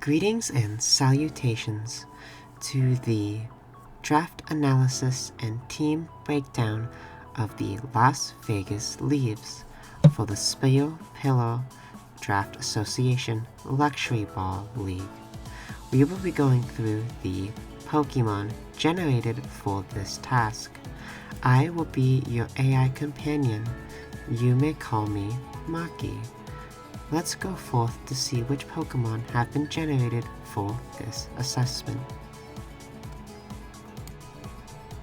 Greetings and salutations to the draft analysis and team breakdown of the Las Vegas Leaves for the SPDA Draft Association Luxray Ball League. We will be going through the Pokemon generated for this task. I will be your AI companion. You may call me Maki. Let's go forth to see which Pokemon have been generated for this assessment.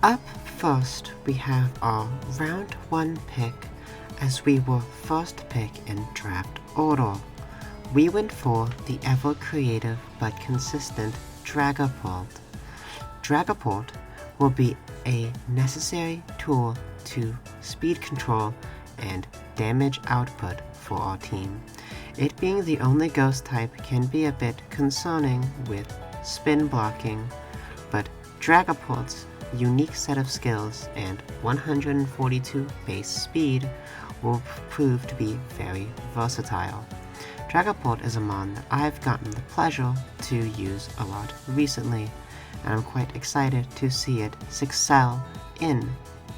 Up first, we have our round 1 pick, as we were first pick in draft order. We went for the ever creative but consistent Dragapult. Dragapult will be a necessary tool to speed control and damage output for our team. It being the only ghost type can be a bit concerning with spin blocking, but Dragapult's unique set of skills and 142 base speed will prove to be very versatile. Dragapult is a mon that I've gotten the pleasure to use a lot recently, and I'm quite excited to see it excel in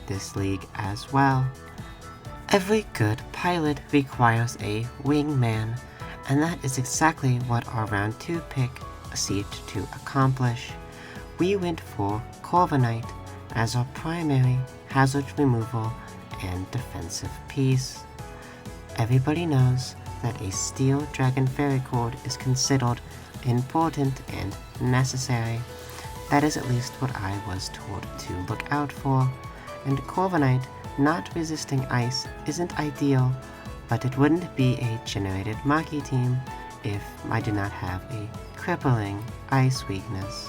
this league as well. Every good pilot requires a wingman, and that is exactly what our round 2 pick seeked to accomplish. We went for Corviknight as our primary hazard removal and defensive piece. Everybody knows that a Steel Dragon Fairy Cord is considered important and necessary. That is at least what I was told to look out for, and Corviknight not resisting ice isn't ideal, but it wouldn't be a generated maki team if I did not have a crippling ice weakness.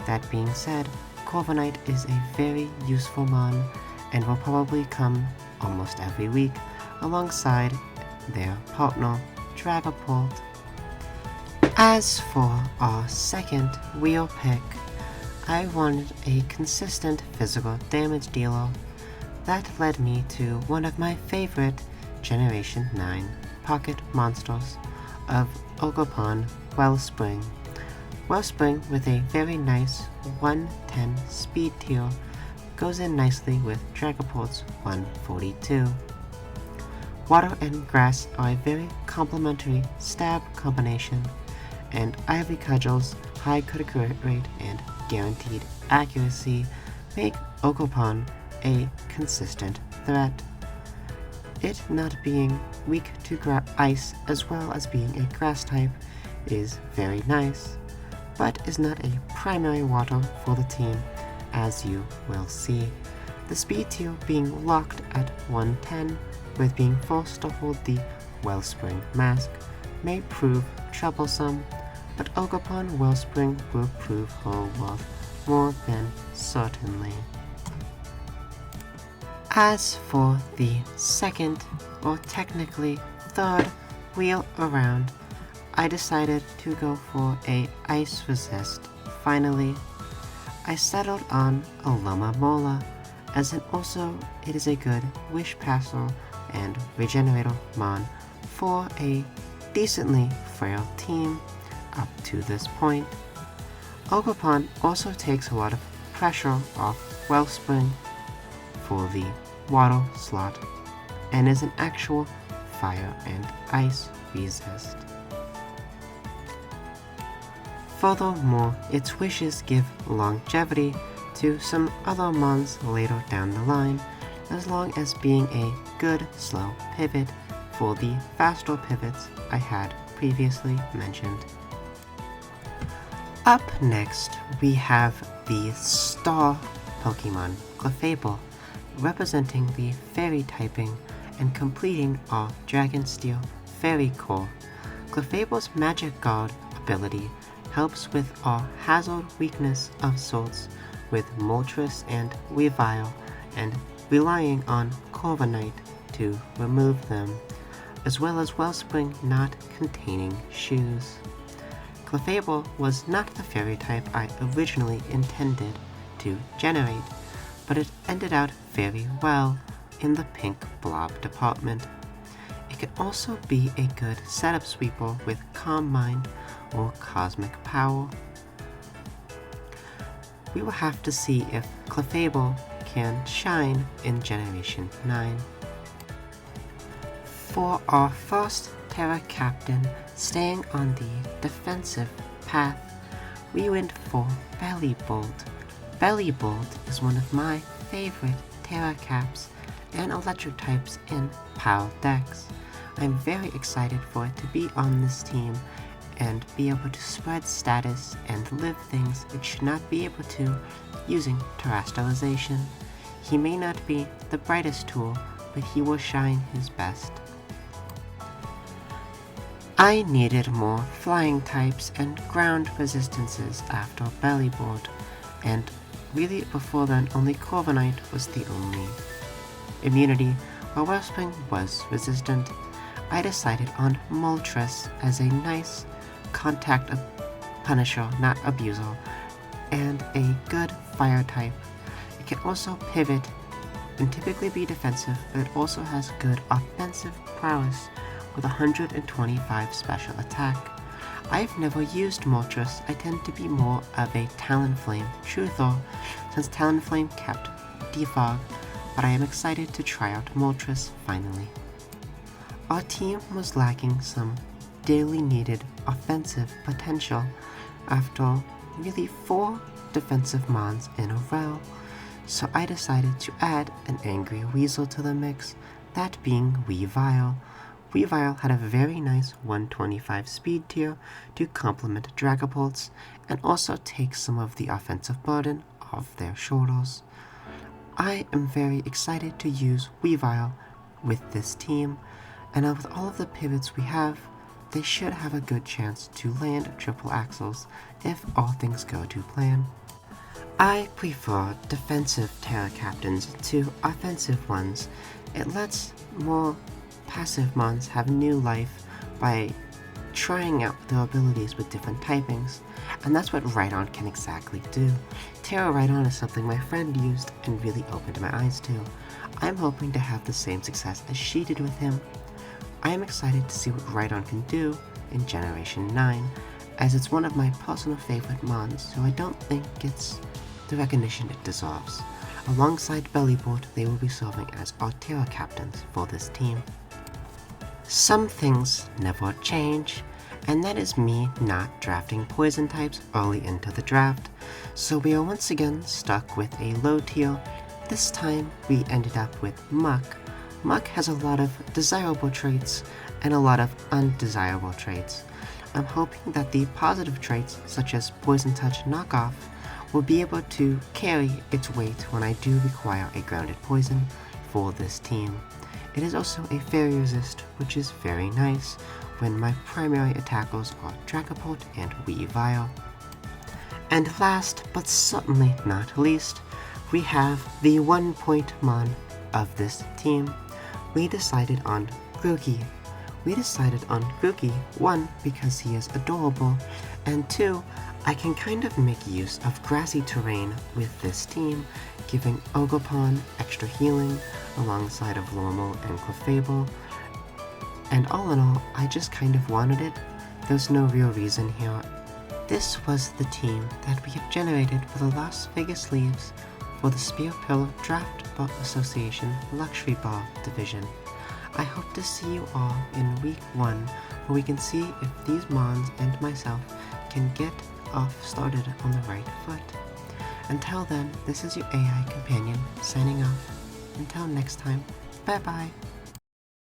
That being said, Corviknight is a very useful mon and will probably come almost every week alongside their partner Dragapult. As for our second wheel pick, I wanted a consistent physical damage dealer. That led me to one of my favorite Generation 9 pocket monsters of Ogerpon Wellspring. Wellspring with a very nice 110 speed tier goes in nicely with Dragapult's 142. Water and grass are a very complementary stab combination, and Ivy Cudgel's high critical rate and guaranteed accuracy make Ogerpon a consistent threat. It not being weak to ice as well as being a grass type is very nice, but is not a primary water for the team, as you will see. The speed tier being locked at 110 with being forced to hold the Wellspring mask may prove troublesome, but Ogerpon Wellspring will prove her worth more than certainly. As for the second, or technically third, wheel around, I decided to go for a ice resist. Finally, I settled on a Lomamola, as it is a good wish passer and regenerator mon for a decently frail team up to this point. Ogerpon also takes a lot of pressure off Wellspring for the water slot, and is an actual fire and ice resist. Furthermore, its wishes give longevity to some other mons later down the line, as long as being a good slow pivot for the faster pivots I had previously mentioned. Up next, we have the star Pokemon Clefable, representing the fairy typing and completing our Dragon Steel Fairy Core. Clefable's Magic Guard ability helps with our hazard weakness of sorts with Moltres and Weavile, and relying on Corviknight to remove them, as well as Wellspring not containing shoes. Clefable was not the fairy type I originally intended to generate, but it ended out very well in the pink blob department. It could also be a good setup sweeper with Calm Mind or cosmic power. We will have to see if Clefable can shine in Generation 9. For our first Terra Captain staying on the defensive path, we went for Bellibolt. Bellibolt is one of my favorite Terra Caps and electric types in PAL decks. I'm very excited for it to be on this team and be able to spread status and live things it should not be able to using terrestrialization. He may not be the brightest tool, but he will shine his best. I needed more flying types and ground resistances after Bellibolt, and really before then only Corviknight was the only immunity, while Wellspring was resistant. I decided on Moltres as a nice contact punisher, not abuser, and a good fire type. It can also pivot and typically be defensive, but it also has good offensive prowess with 125 special attack. I've never used Moltres. I tend to be more of a Talonflame truther since Talonflame kept defog, but I am excited to try out Moltres finally. Our team was lacking some daily needed offensive potential after really 4 defensive mons in a row, so I decided to add an Angry Weasel to the mix, that being Weavile. Weavile had a very nice 125 speed tier to complement Dragapults and also take some of the offensive burden off their shoulders. I am very excited to use Weavile with this team, and with all of the pivots we have, they should have a good chance to land triple axles if all things go to plan. I prefer defensive Terra Captains to offensive ones. It lets more passive mons have new life by trying out their abilities with different typings, and that's what Rhydon can exactly do. Terra Rhydon is something my friend used and really opened my eyes to. I'm hoping to have the same success as she did with him. I am excited to see what Rhydon can do in Generation 9, as it's one of my personal favorite mons, so I don't think it's the recognition it deserves. Alongside Bellibolt, they will be serving as our Terra Captains for this team. Some things never change, and that is me not drafting poison types early into the draft, so we are once again stuck with a low tier. This time we ended up with Muck. Muck has a lot of desirable traits and a lot of undesirable traits. I'm hoping that the positive traits, such as Poison Touch Knockoff, will be able to carry its weight when I do require a grounded poison for this team. It is also a fairy resist, which is very nice when my primary attackers are Dragapult and Weavile. And last, but certainly not least, we have the 1-point mon of this team. We decided on Grookey. We decided on Grookey, 1, because he is adorable, and 2, I can kind of make use of grassy terrain with this team, giving Ogerpon extra healing alongside of Lormo and Clefable, and all in all, I just kind of wanted it. There's no real reason here. This was the team that we have generated for the Las Vegas Leaves for the Spear Pillar Draft Bot Association Luxray Bar Division. I hope to see you all in week 1, where we can see if these mons and myself can get off started on the right foot. Until then, this is your AI companion signing off. Until next time, bye bye.